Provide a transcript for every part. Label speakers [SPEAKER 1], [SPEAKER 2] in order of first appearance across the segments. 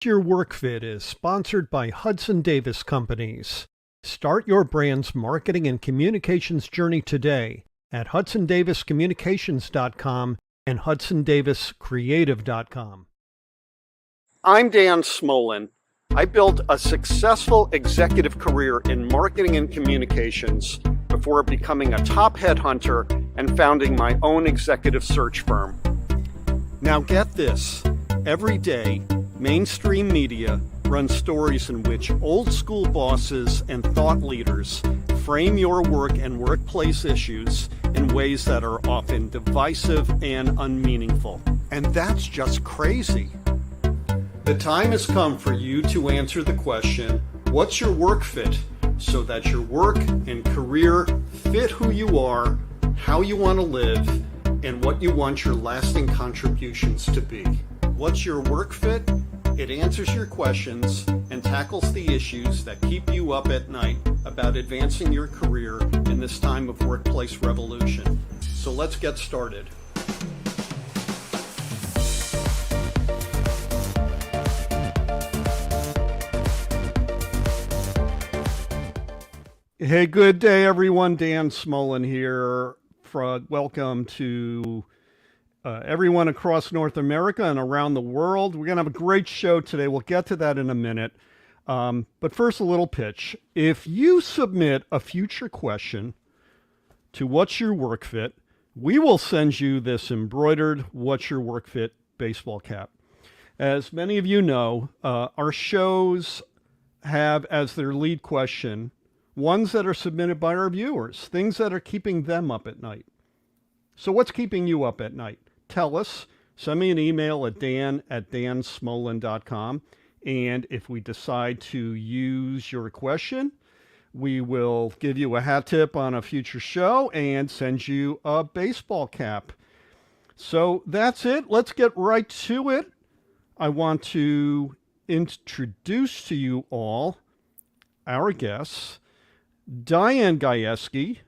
[SPEAKER 1] Your Work Fit is sponsored by Hudson Davis Companies. Start your brand's marketing and communications journey today at hudsondaviscommunications.com and hudsondaviscreative.com. I'm Dan Smolin. I built a successful executive career in marketing and communications before becoming a top headhunter and founding my own executive search firm. Now get this, every day, mainstream media runs stories in which old school bosses and thought leaders frame your work and workplace issues in ways that are often divisive and unmeaningful. And that's just crazy. The time has come for you to answer the question, what's your work fit? So that your work and career fit who you are, how you want to live, and what you want your lasting contributions to be. What's your work fit? It answers your questions and tackles the issues that keep you up at night about advancing your career in this time of workplace revolution. So let's get started. Hey, good day, everyone. Dan Smolin here. Welcome to everyone across North America and around the world. We're going to have a great show today. We'll get to that in a minute. But first, a little pitch. If you submit a future question to What's Your Work Fit, we will send you this embroidered What's Your Work Fit baseball cap. As many of you know, our shows have as their lead question ones that are submitted by our viewers, things that are keeping them up at night. So what's keeping you up at night? Tell us. Send me an email at dan@dansmolin.com. And if we decide to use your question, we will give you a hat tip on a future show and send you a baseball cap. So that's it. Let's get right to it. I want to introduce to you all our guests, Diane Gayeski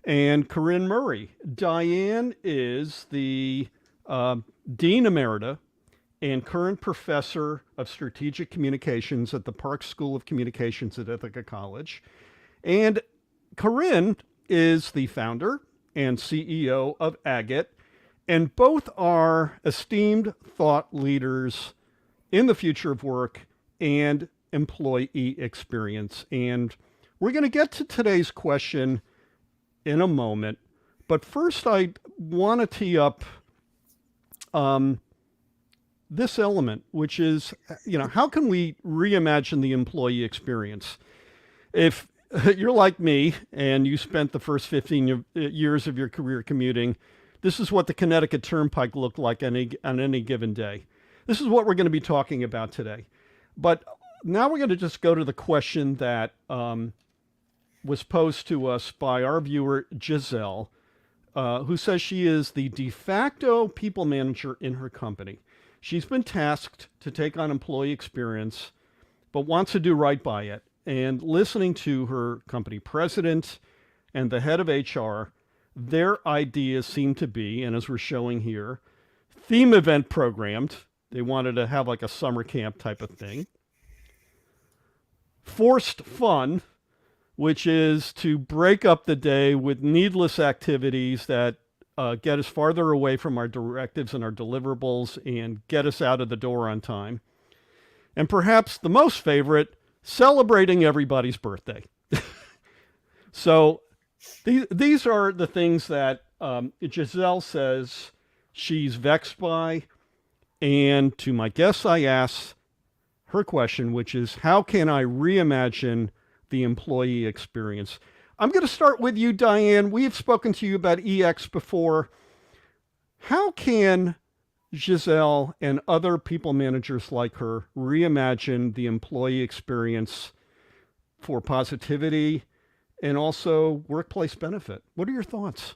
[SPEAKER 1] and Corinne Murray. Diane is the Dean Emerita and current Professor of Strategic Communications at the Park School of Communications at Ithaca College. And Corinne is the founder and CEO of Agate, and both are esteemed thought leaders in the future of work and employee experience. And we're going to get to today's question in a moment, but first I want to tee up this element, which is, how can we reimagine the employee experience? If you're like me and you spent the first 15 years of your career commuting, this is what the Connecticut Turnpike looked like on any given day. This is what we're going to be talking about today. But now we're going to just go to the question that was posed to us by our viewer, Giselle, who says she is the de facto people manager in her company. She's been tasked to take on employee experience, but wants to do right by it. And listening to her company president and the head of HR, their ideas seem to be, and as we're showing here, theme event programmed. They wanted to have like a summer camp type of thing. Forced fun, which is to break up the day with needless activities that get us farther away from our directives and our deliverables and get us out of the door on time. And perhaps the most favorite, celebrating everybody's birthday. So these are the things that Giselle says she's vexed by. And to my guests, I ask her question, which is, how can I reimagine the employee experience? I'm going to start with you, Diane. We've spoken to you about EX before. How can Giselle and other people managers like her reimagine the employee experience for positivity and also workplace benefit? What are your thoughts?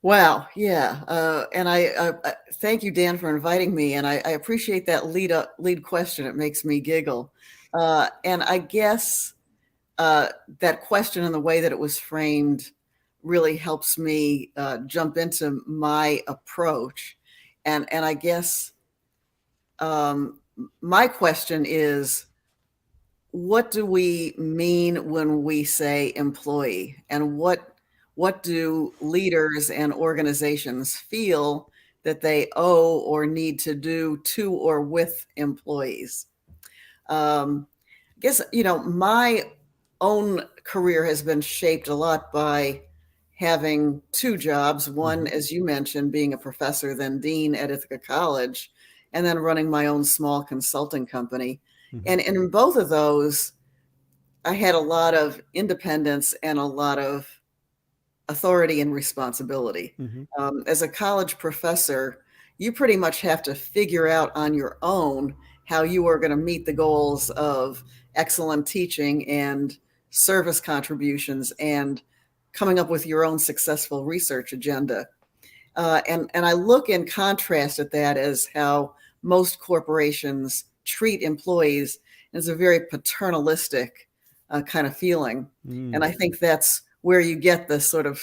[SPEAKER 2] Wow. Yeah. And I thank you, Dan, for inviting me. And I appreciate that lead question. It makes me giggle. And I guess that question and the way that it was framed really helps me jump into my approach. And I guess my question is, what do we mean when we say employee, and what do leaders and organizations feel that they owe or need to do to or with employees? I guess, my own career has been shaped a lot by having two jobs. One, as you mentioned, being a professor, then dean at Ithaca College, and then running my own small consulting company. And in both of those, I had a lot of independence and a lot of authority and responsibility. As a college professor, you pretty much have to figure out on your own how you are going to meet the goals of excellent teaching and service contributions and coming up with your own successful research agenda. And I look in contrast at that as how most corporations treat employees as a very paternalistic kind of feeling. And I think that's where you get the sort of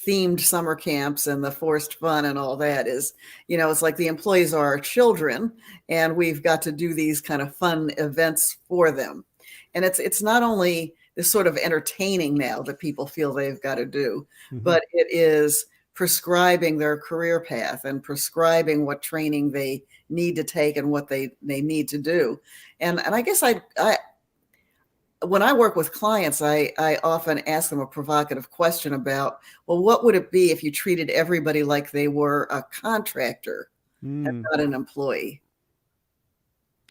[SPEAKER 2] themed summer camps and the forced fun and all that is, it's like the employees are our children and we've got to do these kind of fun events for them. And it's not only this sort of entertaining now that people feel they've got to do, but it is prescribing their career path and prescribing what training they need to take and what they need to do. And I guess I when I work with clients, I often ask them a provocative question about, well, what would it be if you treated everybody like they were a contractor and not an employee?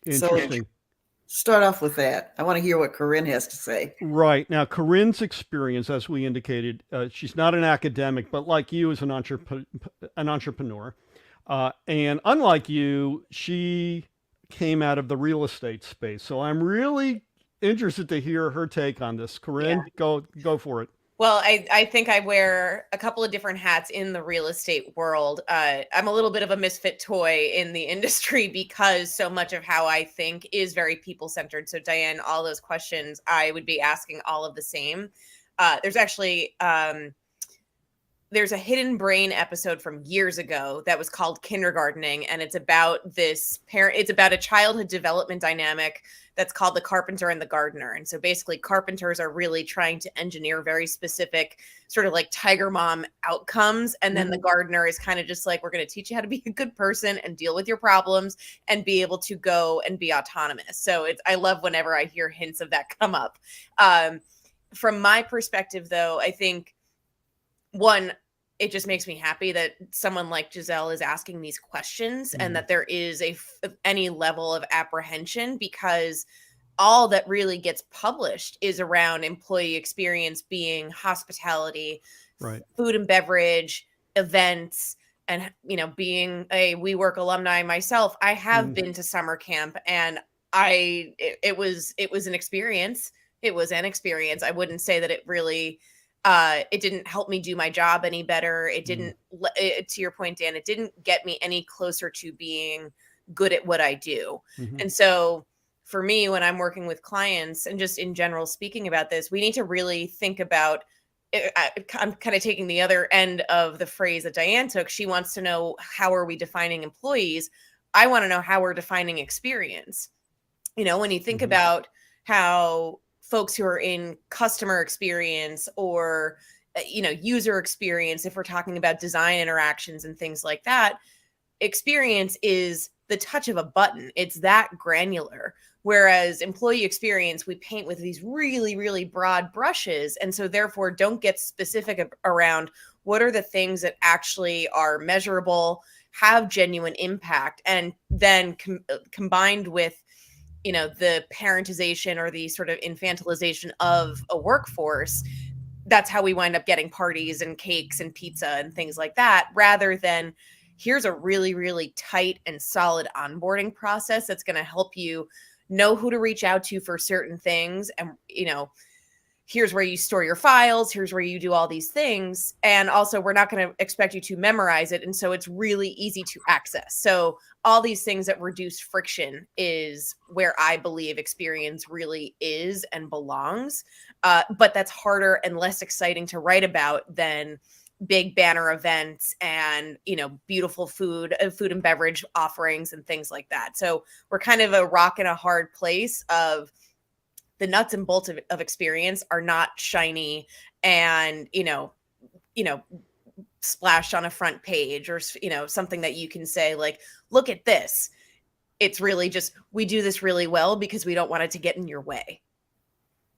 [SPEAKER 3] Interesting.
[SPEAKER 2] So start off with that. I want to hear what Corinne has to say.
[SPEAKER 3] Right. Now, Corinne's experience, as we indicated, she's not an academic, but like you, is an entrepreneur. And unlike you, she came out of the real estate space. So I'm really interested to hear her take on this. Corinne, go for it.
[SPEAKER 4] Well, I think I wear a couple of different hats in the real estate world. I'm a little bit of a misfit toy in the industry because so much of how I think is very people-centered. So Diane, all those questions I would be asking all of the same. There's actually there's a Hidden Brain episode from years ago that was called Kindergartening, and it's about it's about a childhood development dynamic that's called the carpenter and the gardener. And so basically carpenters are really trying to engineer very specific sort of like tiger mom outcomes. And then the gardener is kind of just like, we're going to teach you how to be a good person and deal with your problems and be able to go and be autonomous. So I love whenever I hear hints of that come up. From my perspective, though, I think one, it just makes me happy that someone like Giselle is asking these questions and that there is any level of apprehension, because all that really gets published is around employee experience being hospitality,
[SPEAKER 3] right,
[SPEAKER 4] food and beverage, events, and, being a WeWork alumni myself, I have been to summer camp, and it was an experience. It was an experience. I wouldn't say that it really it didn't help me do my job any better. It didn't, to your point, Dan, it didn't get me any closer to being good at what I do. And so for me, when I'm working with clients and just in general speaking about this, we need to really think about, I'm kind of taking the other end of the phrase that Diane took. She wants to know, how are we defining employees? I want to know how we're defining experience. When you think about how folks who are in customer experience or, user experience, if we're talking about design interactions and things like that, experience is the touch of a button. It's that granular. Whereas employee experience, we paint with these really, really broad brushes. And so therefore don't get specific around what are the things that actually are measurable, have genuine impact, and then combined with the parentization or the sort of infantilization of a workforce, that's how we wind up getting parties and cakes and pizza and things like that, rather than here's a really, really tight and solid onboarding process that's going to help you know who to reach out to for certain things. And, here's where you store your files. Here's where you do all these things. And also, we're not going to expect you to memorize it. And so it's really easy to access. So all these things that reduce friction is where I believe experience really is and belongs. But that's harder and less exciting to write about than big banner events and, beautiful food and beverage offerings and things like that. So we're kind of a rock and a hard place of the nuts and bolts of experience are not shiny and, splashed on a front page or, something that you can say like, look at this. It's really just, we do this really well because we don't want it to get in your way.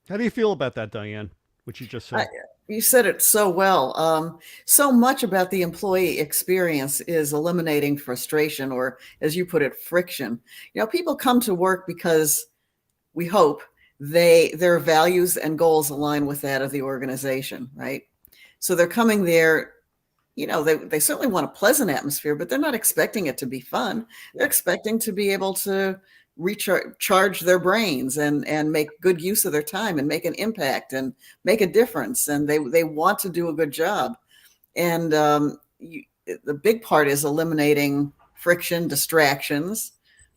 [SPEAKER 3] How do you feel about that, Diane? What you just said?
[SPEAKER 2] You said it so well. So much about the employee experience is eliminating frustration, or as you put it, friction. People come to work because we hope their values and goals align with that of the organization, right? So they're coming there, they certainly want a pleasant atmosphere, but they're not expecting it to be fun. They're expecting to be able to recharge their brains and make good use of their time and make an impact and make a difference. And they want to do a good job. And the big part is eliminating friction, distractions,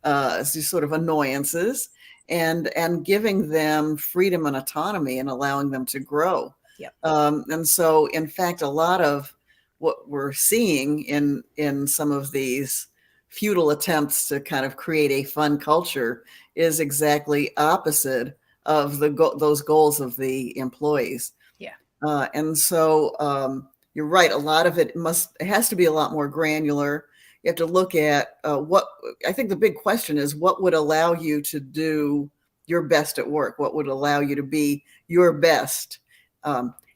[SPEAKER 2] these sort of annoyances, and giving them freedom and autonomy and allowing them to grow.
[SPEAKER 4] Yep.
[SPEAKER 2] And so, in fact, a lot of what we're seeing in some of these futile attempts to kind of create a fun culture is exactly opposite of those goals of the employees.
[SPEAKER 4] Yeah.
[SPEAKER 2] And so you're right. A lot of it has to be a lot more granular. You have to look at I think the big question is, what would allow you to do your best at work? What would allow you to be your best?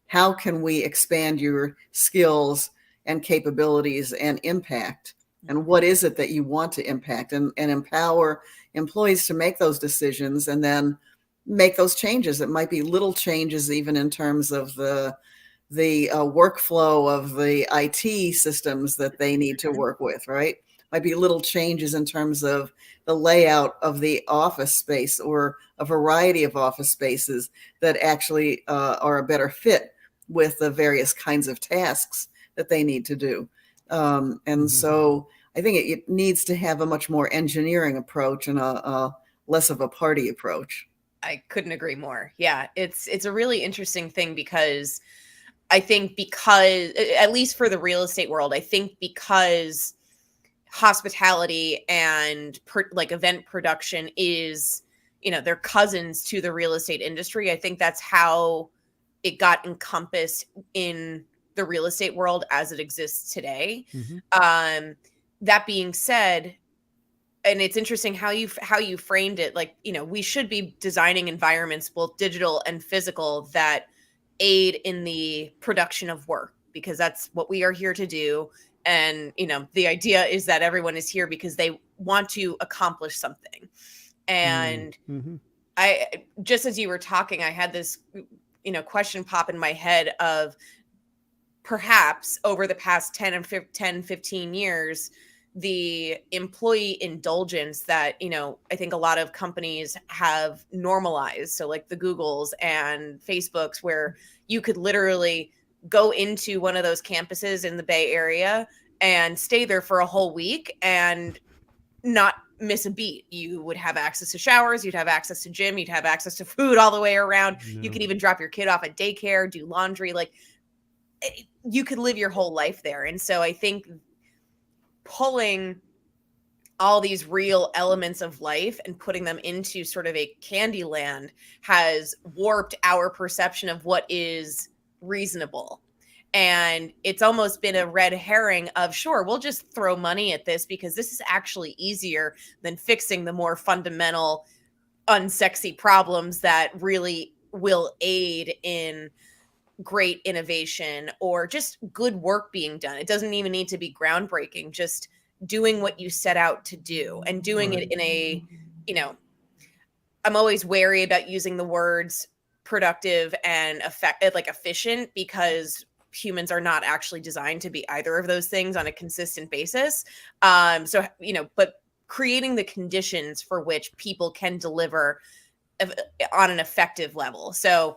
[SPEAKER 2] How can we expand your skills and capabilities and impact? And what is it that you want to impact, and empower employees to make those decisions and then make those changes? It might be little changes, even in terms of the workflow of the IT systems that they need to work with, right? Might be little changes in terms of the layout of the office space, or a variety of office spaces that actually are a better fit with the various kinds of tasks that they need to do. And so I think it needs to have a much more engineering approach and a less of a party approach.
[SPEAKER 4] I couldn't agree more. Yeah, it's a really interesting thing, because I think at least for the real estate world, I think because hospitality and event production is, they're cousins to the real estate industry. I think that's how it got encompassed in the real estate world as it exists today. That being said, and it's interesting how you framed it, we should be designing environments, both digital and physical, that aid in the production of work, because that's what we are here to do. And, the idea is that everyone is here because they want to accomplish something. And I, just as you were talking, I had this, question pop in my head of, perhaps over the past 10, 15 years, the employee indulgence that, I think a lot of companies have normalized. So like the Googles and Facebooks, where you could literally go into one of those campuses in the Bay Area and stay there for a whole week and not miss a beat. You would have access to showers, you'd have access to gym, you'd have access to food all the way around. No. You could even drop your kid off at daycare, do laundry. You could live your whole life there. And so I think pulling all these real elements of life and putting them into sort of a candy land has warped our perception of what is reasonable. And it's almost been a red herring of, sure, we'll just throw money at this because this is actually easier than fixing the more fundamental, unsexy problems that really will aid in great innovation or just good work being done. It doesn't even need to be groundbreaking, just doing what you set out to do and doing it in a, I'm always wary about using the words productive and efficient, because humans are not actually designed to be either of those things on a consistent basis. But creating the conditions for which people can deliver on an effective level. So,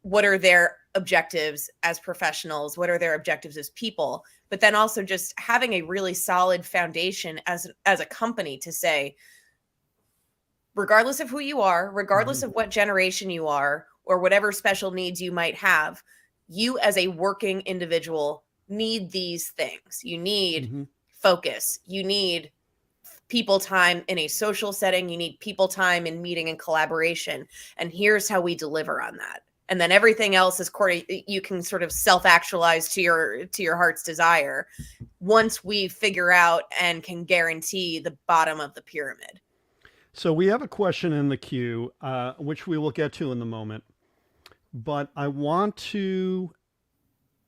[SPEAKER 4] what are their objectives as professionals? What are their objectives as people? But then also just having a really solid foundation as a company to say, regardless of who you are, regardless of what generation you are, or whatever special needs you might have, you as a working individual need these things. You need
[SPEAKER 3] Mm-hmm.
[SPEAKER 4] focus. You need people time in a social setting. You need people time in meeting and collaboration. And here's how we deliver on that. And then everything else is you can sort of self-actualize to your heart's desire once we figure out and can guarantee the bottom of the pyramid.
[SPEAKER 3] So we have a question in the queue, which we will get to in the moment. But I want to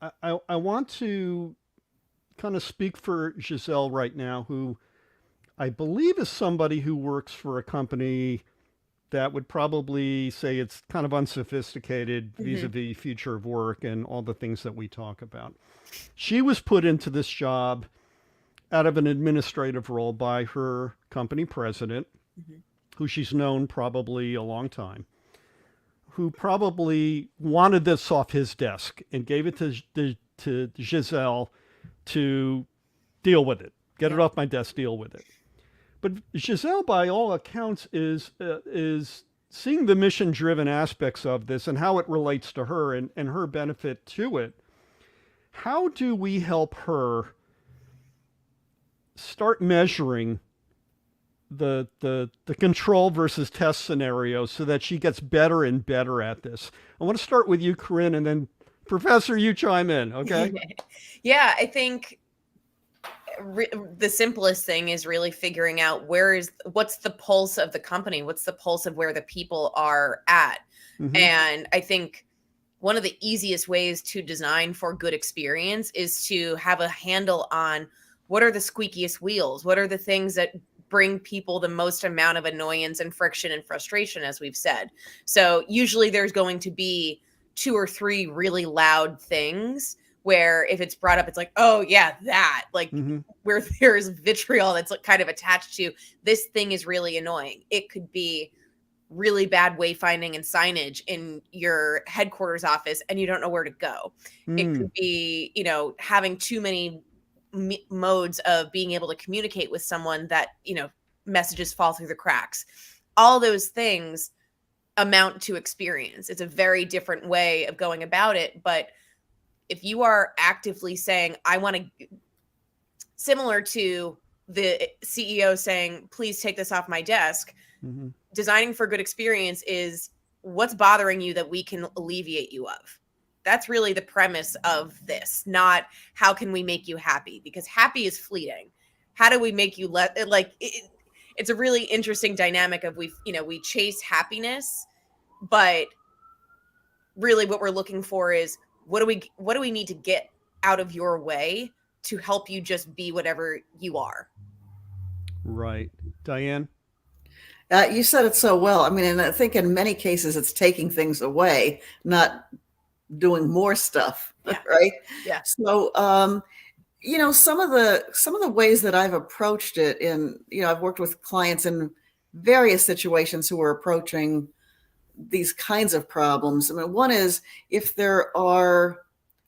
[SPEAKER 3] kind of speak for Giselle right now, who I believe is somebody who works for a company that would probably say it's kind of unsophisticated vis-a-vis future of work and all the things that we talk about. She was put into this job out of an administrative role by her company president, who she's known probably a long time, who probably wanted this off his desk and gave it to Giselle to deal with it, get it off my desk, deal with it. But Giselle, by all accounts, is seeing the mission-driven aspects of this and how it relates to her and her benefit to it. How do we help her start measuring the control versus test scenarios so that she gets better and better at this? I want to start with you, Corinne, and then Professor, you chime in, okay?
[SPEAKER 4] Yeah, I think the simplest thing is really figuring out what's the pulse of the company, what's the pulse of where the people are at. And I think one of the easiest ways to design for good experience is to have a handle on what are the squeakiest wheels, what are the things that bring people the most amount of annoyance and friction and frustration, as we've said. So usually there's going to be 2 or 3 really loud things where if it's brought up, it's like, oh yeah, that, like where there's vitriol that's like kind of attached to this thing is really annoying. It could be really bad wayfinding and signage in your headquarters office and you don't know where to go. It could be, having too many modes of being able to communicate with someone that, messages fall through the cracks. All those things amount to experience. It's a very different way of going about it, but if you are actively saying, I want to, similar to the CEO saying, please take this off my desk, designing for good experience is what's bothering you that we can alleviate you of. That's really the premise of this, not how can we make you happy, because happy is fleeting. How do we make you it's a really interesting dynamic of we chase happiness, but really what we're looking for is what do we need to get out of your way to help you just be whatever you are.
[SPEAKER 3] Right. Diane?
[SPEAKER 2] You said it so well. I mean, and I think in many cases it's taking things away, not doing more stuff, right?
[SPEAKER 4] Yeah.
[SPEAKER 2] So, some of the ways that I've approached it I've worked with clients in various situations who are approaching these kinds of problems. I mean, one is if there are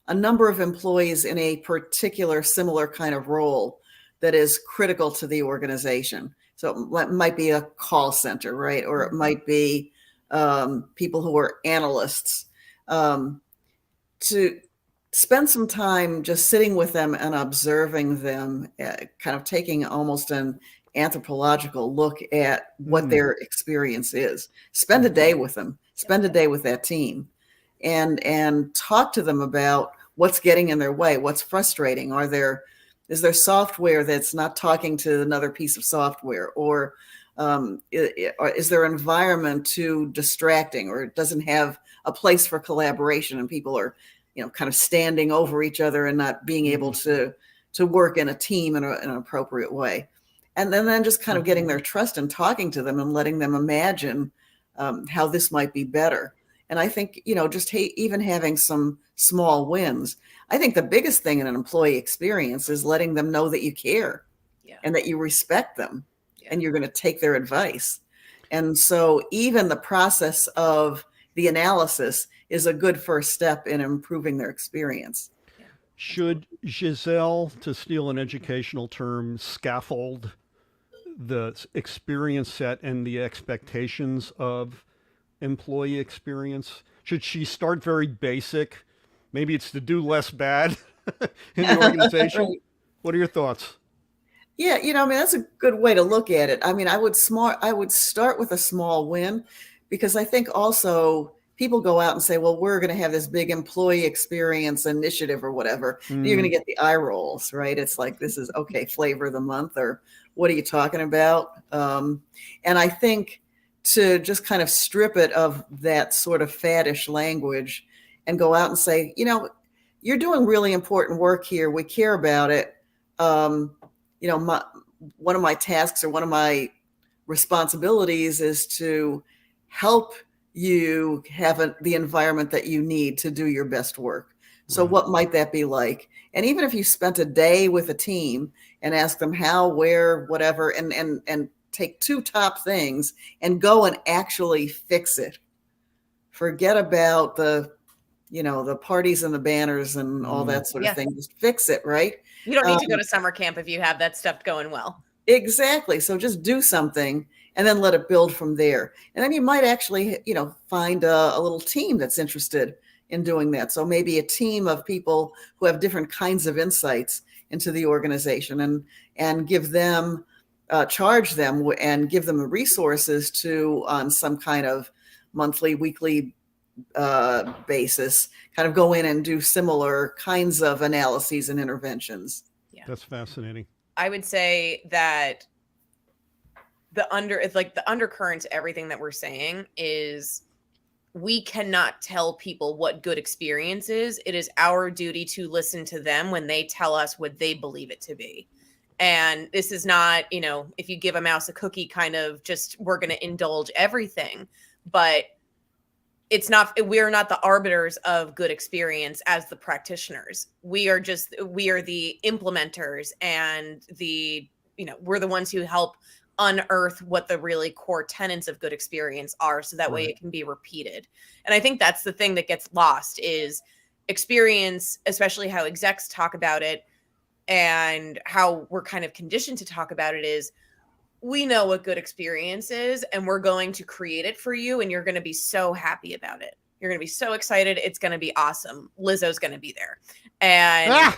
[SPEAKER 2] a number of employees in a particular similar kind of role that is critical to the organization. So it might be a call center, right? Or it might be people who are analysts. To spend some time just sitting with them and observing them, kind of taking almost an anthropological look at what their experience is. Spend a day with them, spend a day with that team, and talk to them about what's getting in their way, what's frustrating. Is there software that's not talking to another piece of software, or is their environment too distracting, or it doesn't have a place for collaboration and people are kind of standing over each other and not being able to work in a team in an appropriate way. And then just kind of getting their trust and talking to them and letting them imagine how this might be better. And I think, just even having some small wins. I think the biggest thing in an employee experience is letting them know that you care and that you respect them and you're going to take their advice. And so even the process of the analysis is a good first step in improving their experience.
[SPEAKER 3] Should Giselle, to steal an educational term, scaffold the experience set and the expectations of employee experience? Should she start very basic maybe it's to do less bad in the organization.
[SPEAKER 2] Right.
[SPEAKER 3] What are your thoughts?
[SPEAKER 2] Yeah, I mean, that's a good way to look at it. I mean, I would start with a small win, because I think also people go out and say, well, we're going to have this big employee experience initiative or whatever. You're going to get the eye rolls, right? It's like, this is okay, flavor of the month, or what are you talking about? And I think to just kind of strip it of that sort of faddish language and go out and say, you're doing really important work here. We care about it. One of my tasks or one of my responsibilities is to help you have the environment that you need to do your best work. So what might that be like? And even if you spent a day with a team and ask them how, where, whatever, and take 2 top things and go and actually fix it. Forget about the parties and the banners and all that sort of thing. Just fix it, right?
[SPEAKER 4] You don't need to go to summer camp if you have that stuff going well.
[SPEAKER 2] Exactly. So just do something and then let it build from there. And then you might actually, find a little team that's interested in doing that. So maybe a team of people who have different kinds of insights into the organization, and give them, charge them and give them the resources to, on some kind of monthly, weekly basis, kind of go in and do similar kinds of analyses and interventions.
[SPEAKER 4] Yeah,
[SPEAKER 3] that's fascinating.
[SPEAKER 4] I would say that the undercurrent to everything that we're saying is, we cannot tell people what good experience is. It is our duty to listen to them when they tell us what they believe it to be. And this is not, if you give a mouse a cookie, kind of just, we're going to indulge everything, but we're not the arbiters of good experience as the practitioners. We are the implementers, and we're the ones who help unearth what the really core tenets of good experience are, so that way it can be repeated. And I think that's the thing that gets lost, is experience, especially how execs talk about it and how we're kind of conditioned to talk about it, is we know what good experience is, and we're going to create it for you, and you're going to be so happy about it. You're going to be so excited. It's going to be awesome. Lizzo's going to be there. And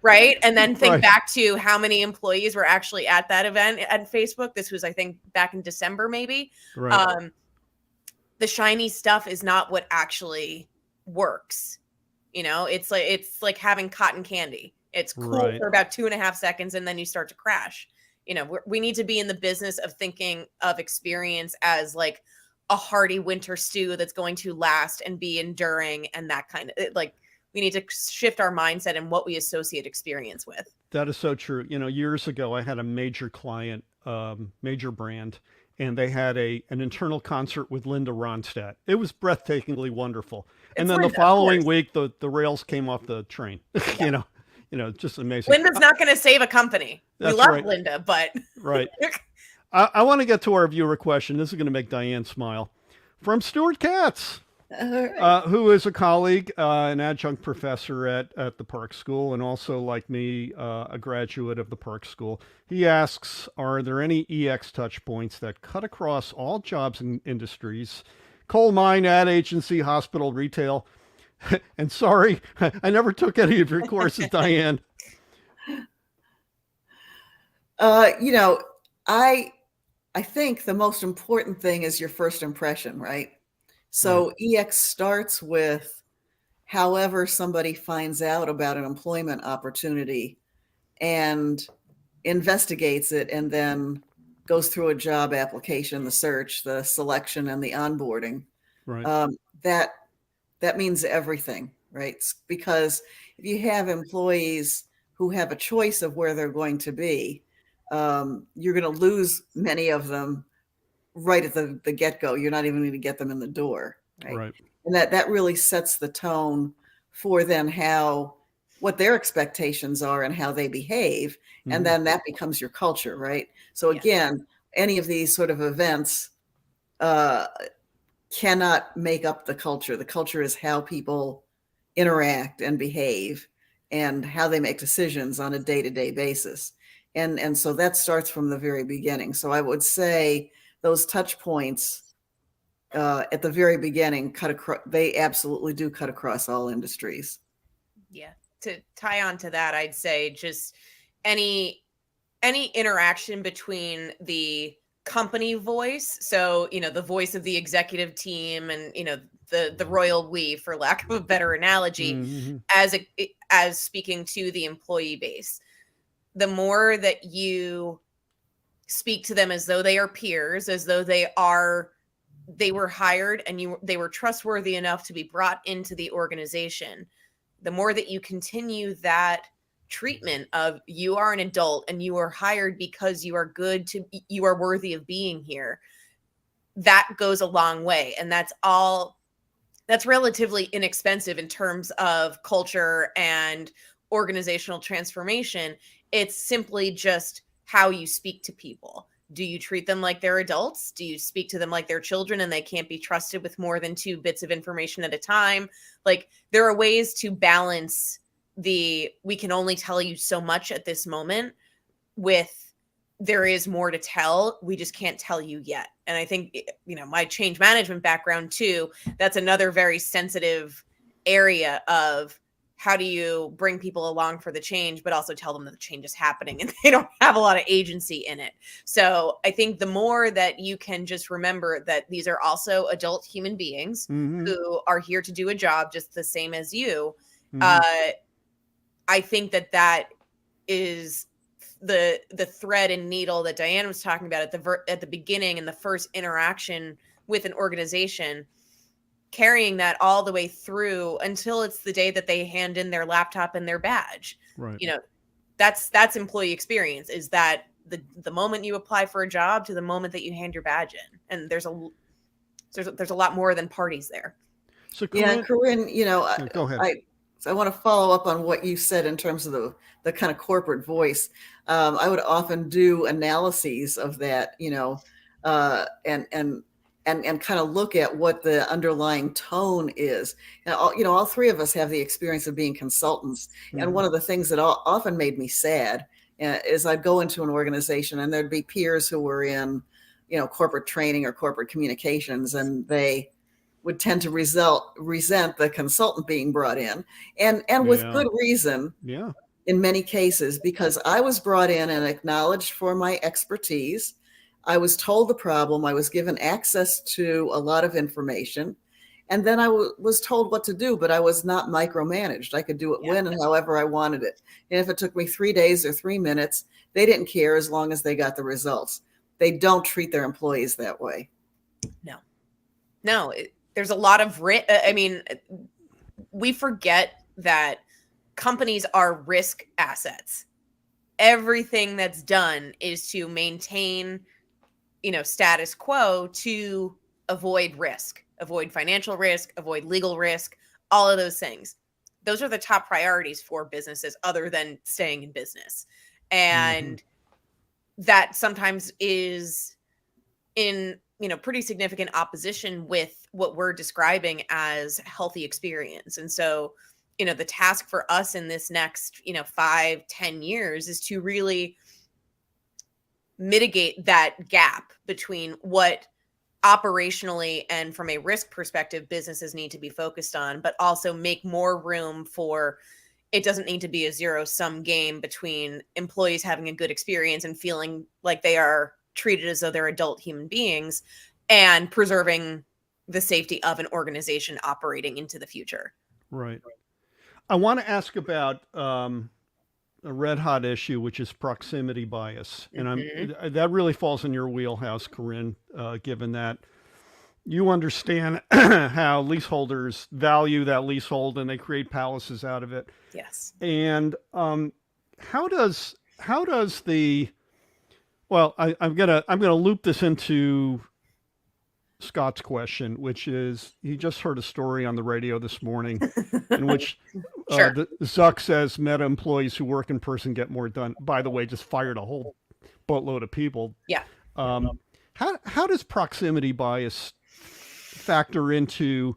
[SPEAKER 4] right. And then think back to how many employees were actually at that event at Facebook. This was, I think, back in December, maybe.
[SPEAKER 3] Right.
[SPEAKER 4] The shiny stuff is not what actually works. It's like having cotton candy. It's cool for about 2.5 seconds, and then you start to crash. We need to be in the business of thinking of experience as like a hearty winter stew that's going to last and be enduring, and that kind of, like, we need to shift our mindset and what we associate experience with.
[SPEAKER 3] That is so true. Years ago, I had a major client, major brand, and they had an internal concert with Linda Ronstadt. It was breathtakingly wonderful. And then Linda, the following week, the rails came off the train. Just amazing.
[SPEAKER 4] Linda's not going to save a company. We love Linda, but
[SPEAKER 3] right. I want to get to our viewer question. This is going to make Diane smile. From Stuart Katz, who is a colleague, an adjunct professor at the Park School, and also, like me, a graduate of the Park School. He asks, are there any EX touch points that cut across all jobs and industries, coal mine, ad agency, hospital, retail? And sorry, I never took any of your courses, Diane.
[SPEAKER 2] I think the most important thing is your first impression, right? So EX starts with however somebody finds out about an employment opportunity and investigates it, and then goes through a job application, the search, the selection, and the onboarding.
[SPEAKER 3] Right.
[SPEAKER 2] That means everything, right? Because if you have employees who have a choice of where they're going to be, you're going to lose many of them right at the get-go. You're not even going to get them in the door, right? And that really sets the tone for then what their expectations are and how they behave. And then that becomes your culture, right? So again, any of these sort of events cannot make up the culture. The culture is how people interact and behave and how they make decisions on a day-to-day basis. And so that starts from the very beginning. So I would say those touch points at the very beginning, they absolutely do cut across all industries.
[SPEAKER 4] Yeah. To tie on to that, I'd say just any interaction between the company voice, so the voice of the executive team, and the royal we, for lack of a better analogy,
[SPEAKER 3] Mm-hmm.
[SPEAKER 4] as speaking to the employee base. The more that you speak to them as though they are peers, as though they were hired and they were trustworthy enough to be brought into the organization, the more that you continue that treatment of, you are an adult and you are hired because you are worthy of being here, that goes a long way. And that's relatively inexpensive in terms of culture and organizational transformation. It's simply just how you speak to people. Do you treat them like they're adults? Do you speak to them like they're children and they can't be trusted with more than 2 bits of information at a time? Like, there are ways to balance we can only tell you so much at this moment, with there is more to tell, we just can't tell you yet. And I think, my change management background too, that's another very sensitive area of, how do you bring people along for the change, but also tell them that the change is happening and they don't have a lot of agency in it. So I think the more that you can just remember that these are also adult human beings who are here to do a job just the same as you, I think that is the thread and needle that Diane was talking about at the beginning, in the first interaction with an organization, carrying that all the way through until it's the day that they hand in their laptop and their badge.
[SPEAKER 3] Right.
[SPEAKER 4] That's employee experience, is that the moment you apply for a job to the moment that you hand your badge in. And there's a lot more than parties there.
[SPEAKER 3] So Corinne, go ahead.
[SPEAKER 2] I want to follow up on what you said in terms of the kind of corporate voice. I would often do analyses of that, and kind of look at what the underlying tone is. And all 3 of us have the experience of being consultants. And one of the things that often made me sad is I'd go into an organization and there'd be peers who were in, corporate training or corporate communications, and they would tend to resent the consultant being brought in, and with good reason.
[SPEAKER 3] Yeah.
[SPEAKER 2] In many cases, because I was brought in and acknowledged for my expertise. I was told the problem. I was given access to a lot of information, and then I was told what to do, but I was not micromanaged. I could do it when and however I wanted it. And if it took me 3 days or 3 minutes, they didn't care as long as they got the results. They don't treat their employees that way. No, there's a lot of we forget that companies are risk assets. Everything that's done is to maintain status quo, to avoid risk, avoid financial risk, avoid legal risk, all of those things. Those are the top priorities for businesses, other than staying in business. And that sometimes is in, pretty significant opposition with what we're describing as healthy experience. And so, the task for us in this next, 5-10 years is to really mitigate that gap between what operationally and from a risk perspective businesses need to be focused on, but also make more room for, it doesn't need to be a zero-sum game between employees having a good experience and feeling like they are treated as though they're adult human beings, and preserving the safety of an organization operating into the future.
[SPEAKER 3] Right. I want to ask about a red hot issue, which is proximity bias. And that really falls in your wheelhouse, Corinne, given that you understand how leaseholders value that leasehold and they create palaces out of it.
[SPEAKER 4] Yes.
[SPEAKER 3] And how does I'm gonna loop this into Scott's question, which is, he just heard a story on the radio this morning in which Zuck says Meta employees who work in person get more done. By the way, just fired a whole boatload of people.
[SPEAKER 4] Yeah.
[SPEAKER 3] How does proximity bias factor into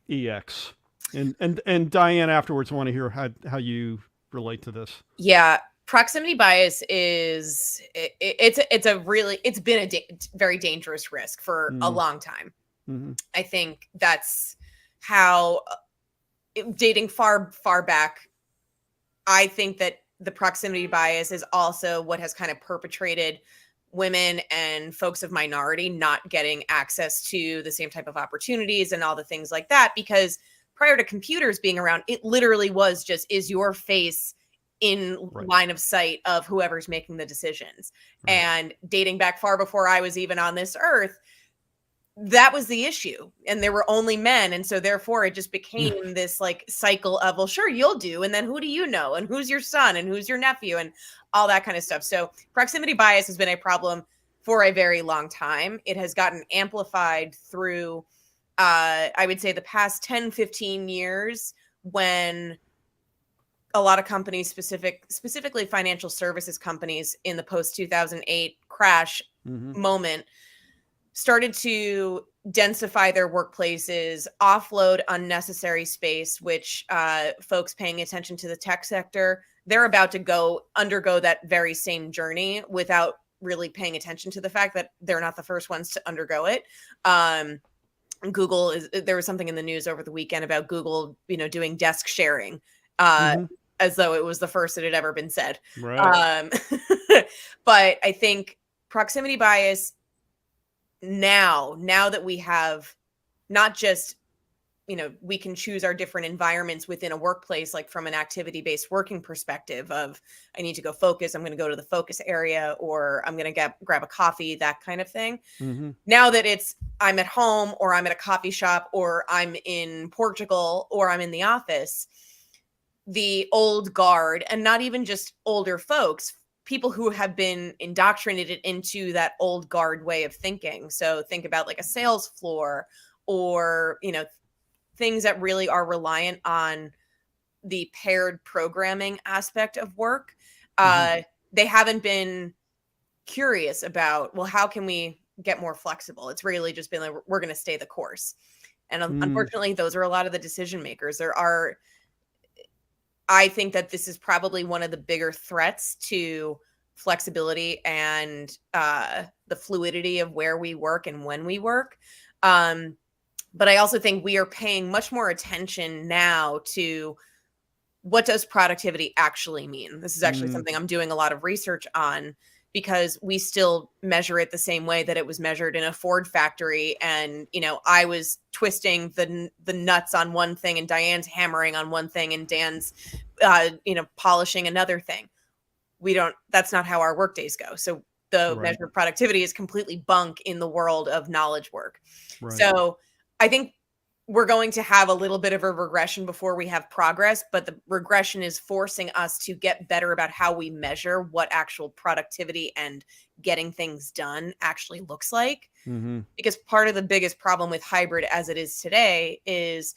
[SPEAKER 3] EX? And Diane, afterwards, I want to hear how you relate to this.
[SPEAKER 4] Yeah. Proximity bias is it's been a very dangerous risk for a long time. I think that's how, dating far, far back, I think that the proximity bias is also what has kind of perpetrated women and folks of minority not getting access to the same type of opportunities and all the things like that. Because prior to computers being around, it literally was just, is your face in line of sight of whoever's making the decisions? And dating back far before I was even on this earth, that was the issue, and there were only men, and so therefore it just became this like cycle of, well, sure, you'll do, and then who do you know, and who's your son, and who's your nephew, and all that kind of stuff. So proximity bias has been a problem for a very long time. It has gotten amplified through I would say the past 10-15 years, when a lot of companies, specifically financial services companies in the post 2008 crash moment, started to densify their workplaces, offload unnecessary space, which folks paying attention to the tech sector, they're about to undergo that very same journey without really paying attention to the fact that they're not the first ones to undergo it. There was something in the news over the weekend about Google, doing desk sharing, as though it was the first that had ever been said.
[SPEAKER 3] Right.
[SPEAKER 4] But I think proximity bias, now that we have not just, we can choose our different environments within a workplace, like from an activity-based working perspective of, I need to go focus, I'm going to go to the focus area, or I'm going to grab a coffee, that kind of thing. Now that it's, I'm at home, or I'm at a coffee shop, or I'm in Portugal, or I'm in the office, the old guard, and not even just older folks, people who have been indoctrinated into that old guard way of thinking. So think about like a sales floor, or, things that really are reliant on the paired programming aspect of work. They haven't been curious about, well, how can we get more flexible? It's really just been like, we're going to stay the course. And unfortunately, those are a lot of the decision makers. I think that this is probably one of the bigger threats to flexibility and the fluidity of where we work and when we work. But I also think we are paying much more attention now to, what does productivity actually mean? This is actually something I'm doing a lot of research on, because we still measure it the same way that it was measured in a Ford factory. And, I was twisting the nuts on one thing, and Diane's hammering on one thing, and Dan's, polishing another thing. That's not how our work days go. So the measure of productivity is completely bunk in the world of knowledge work. So I think we're going to have a little bit of a regression before we have progress, but the regression is forcing us to get better about how we measure what actual productivity and getting things done actually looks like. Because part of the biggest problem with hybrid as it is today is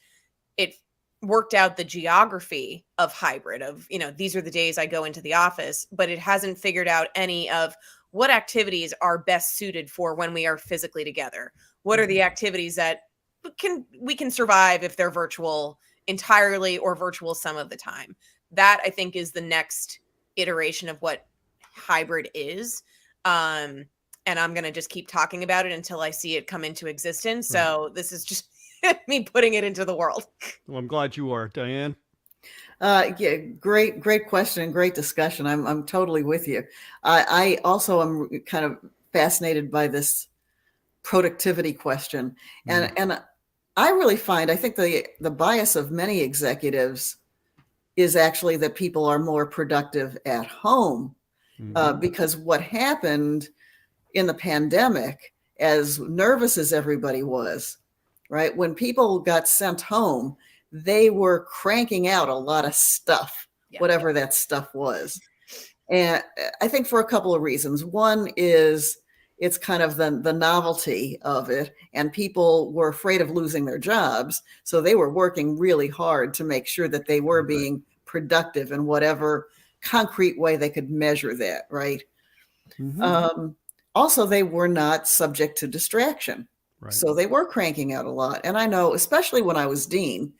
[SPEAKER 4] it worked out the geography of hybrid of, these are the days I go into the office, but it hasn't figured out any of what activities are best suited for when we are physically together. What are the activities that we can survive if they're virtual entirely or virtual some of the time? That, I think, is the next iteration of what hybrid is. And I'm going to just keep talking about it until I see it come into existence. So this is just me putting it into the world.
[SPEAKER 3] Well, I'm glad you are, Diane.
[SPEAKER 2] Yeah, great question, great discussion. I'm totally with you. I also am kind of fascinated by this productivity question, and I really find, I think the bias of many executives is actually that people are more productive at home, because what happened in the pandemic, as nervous as everybody was, right? When people got sent home, they were cranking out a lot of stuff, whatever that stuff was. And I think for a couple of reasons. One is it's kind of the novelty of it, and people were afraid of losing their jobs. So they were working really hard to make sure that they were being productive in whatever concrete way they could measure that, right? Also, they were not subject to distraction. So they were cranking out a lot. And I know, especially when I was dean,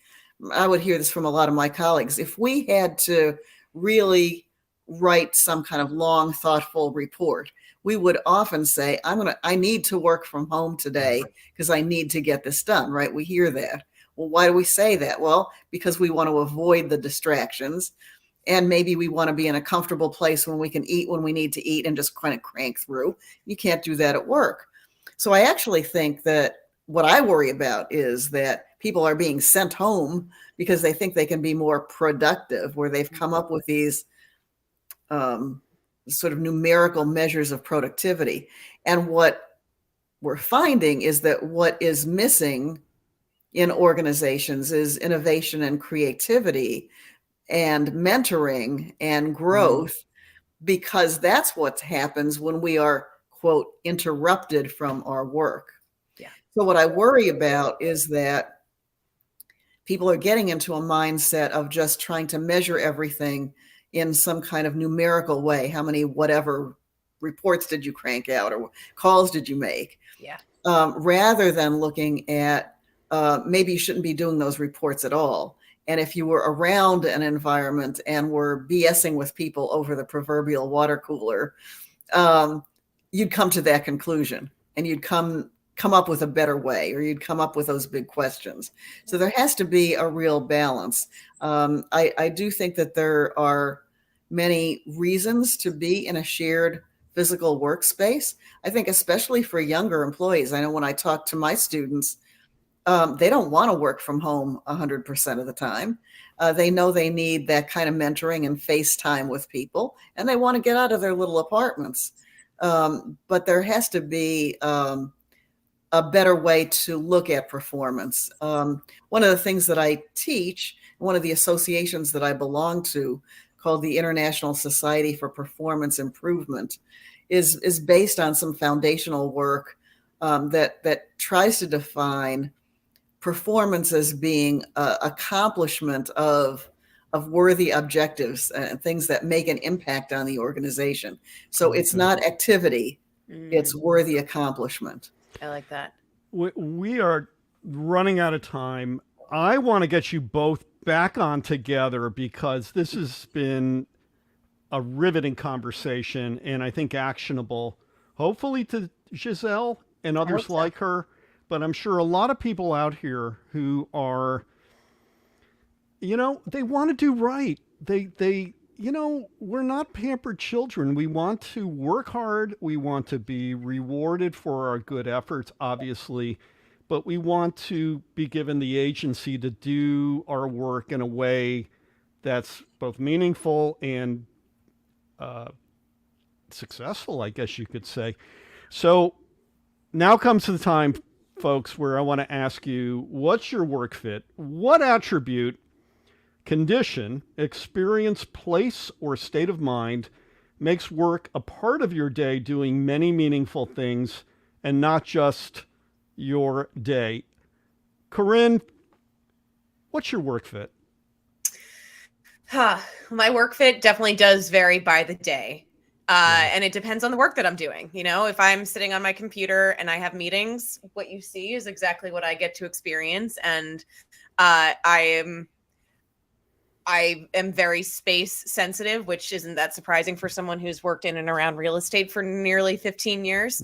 [SPEAKER 2] I would hear this from a lot of my colleagues. If we had to really write some kind of long, thoughtful report, we would often say, I need to work from home today because I need to get this done, right? We hear that. Well, why do we say that? Well, because we want to avoid the distractions. And maybe we want to be in a comfortable place when we can eat when we need to eat and just kind of crank through. You can't do that at work. So I actually think that what I worry about is that people are being sent home because they think they can be more productive, where they've come up with these sort of numerical measures of productivity. And what we're finding is that what is missing in organizations is innovation and creativity and mentoring and growth, because that's what happens when we are, quote, interrupted from our work.
[SPEAKER 4] Yeah.
[SPEAKER 2] So what I worry about is that people are getting into a mindset of just trying to measure everything in some kind of numerical way. How many whatever reports did you crank out, or calls did you make?
[SPEAKER 4] Yeah.
[SPEAKER 2] Rather than looking at maybe you shouldn't be doing those reports at all. And if you were around an environment and were BSing with people over the proverbial water cooler, you'd come to that conclusion, and you'd come up with a better way, or you'd come up with those big questions. So there has to be a real balance. I do think that there are many reasons to be in a shared physical workspace. I think especially for younger employees, I know when I talk to my students, they don't want to work from home 100% of the time. They know they need that kind of mentoring and face time with people, and they want to get out of their little apartments. But there has to be a better way to look at performance. One of the things that I teach, one of the associations that I belong to, called the International Society for Performance Improvement, is based on some foundational work that tries to define performance as being accomplishment of worthy objectives and things that make an impact on the organization. So it's not activity, it's worthy accomplishment.
[SPEAKER 4] I like that.
[SPEAKER 3] We are running out of time. I want to get you both back on together because this has been a riveting conversation, and I think actionable, hopefully to Giselle and others like her. But I'm sure a lot of people out here who are, they want to do right. They, we're not pampered children. We want to work hard. We want to be rewarded for our good efforts, obviously, but we want to be given the agency to do our work in a way that's both meaningful and successful, I guess you could say. So now comes the time, folks, where I want to ask you, what's your work fit? What attribute, condition, experience, place, or state of mind makes work a part of your day doing many meaningful things and not just your day? Corinne, what's your work fit?
[SPEAKER 4] My work fit definitely does vary by the day. And it depends on the work that I'm doing. If I'm sitting on my computer and I have meetings, what you see is exactly what I get to experience. And I am very space sensitive, which isn't that surprising for someone who's worked in and around real estate for nearly 15 years.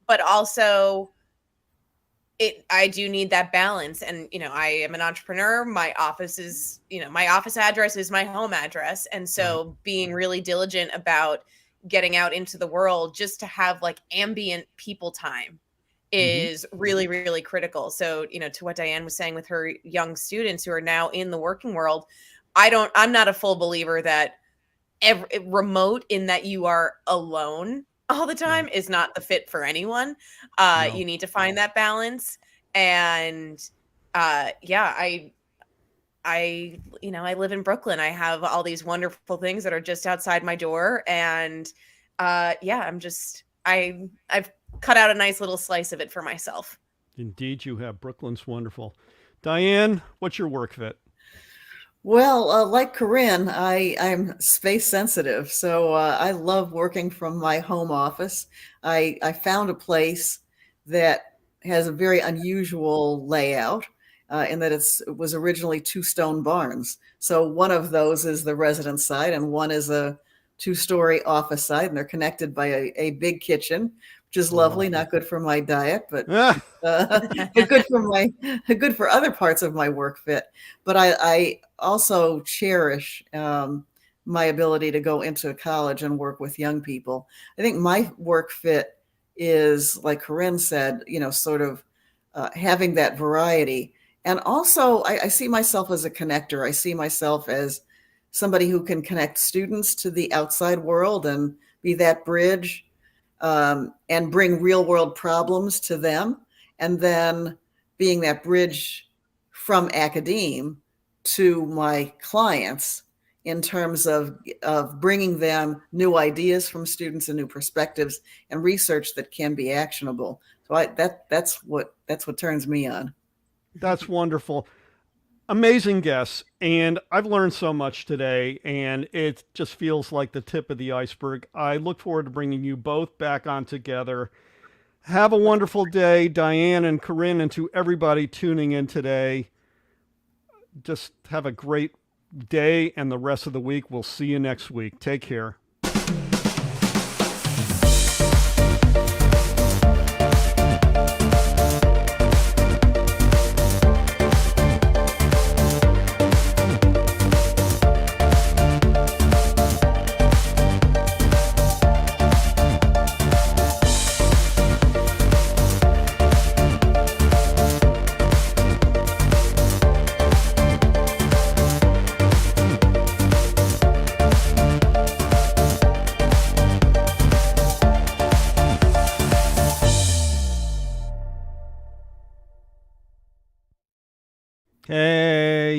[SPEAKER 4] But also I do need that balance. And, I am an entrepreneur. My office is, my office address is my home address. And so being really diligent about getting out into the world just to have like ambient people time is really, really critical. So, to what Diane was saying with her young students who are now in the working world, I'm not a full believer that remote in that you are alone all the time is not the fit for anyone. You need to find that balance. And I live in Brooklyn. I have all these wonderful things that are just outside my door. And I've cut out a nice little slice of it for myself.
[SPEAKER 3] Indeed, you have. Brooklyn's wonderful. Diane, what's your work fit?
[SPEAKER 2] Well, like Corinne, I'm space sensitive, so I love working from my home office. I found a place that has a very unusual layout in that it was originally 2 stone barns. So one of those is the residence side, and one is a 2-story office side, and they're connected by a big kitchen, which is
[SPEAKER 3] Oh.
[SPEAKER 2] lovely. Not good for my diet, but
[SPEAKER 3] Ah,
[SPEAKER 2] good for other parts of my work fit. But I also cherish my ability to go into college and work with young people. I think my work fit is, like Corinne said, sort of having that variety. And also, I see myself as a connector. I see myself as somebody who can connect students to the outside world and be that bridge, and bring real world problems to them. And then being that bridge from academe to my clients in terms of bringing them new ideas from students and new perspectives and research that can be actionable. So that's what turns me on.
[SPEAKER 3] that's wonderful. Amazing guests. And I've learned so much today, and it just feels like the tip of the iceberg. I look forward to bringing you both back on together. Have a wonderful day, Diane and Corinne, and to everybody tuning in today. Just have a great day and the rest of the week. We'll see you next week. Take care. Hey.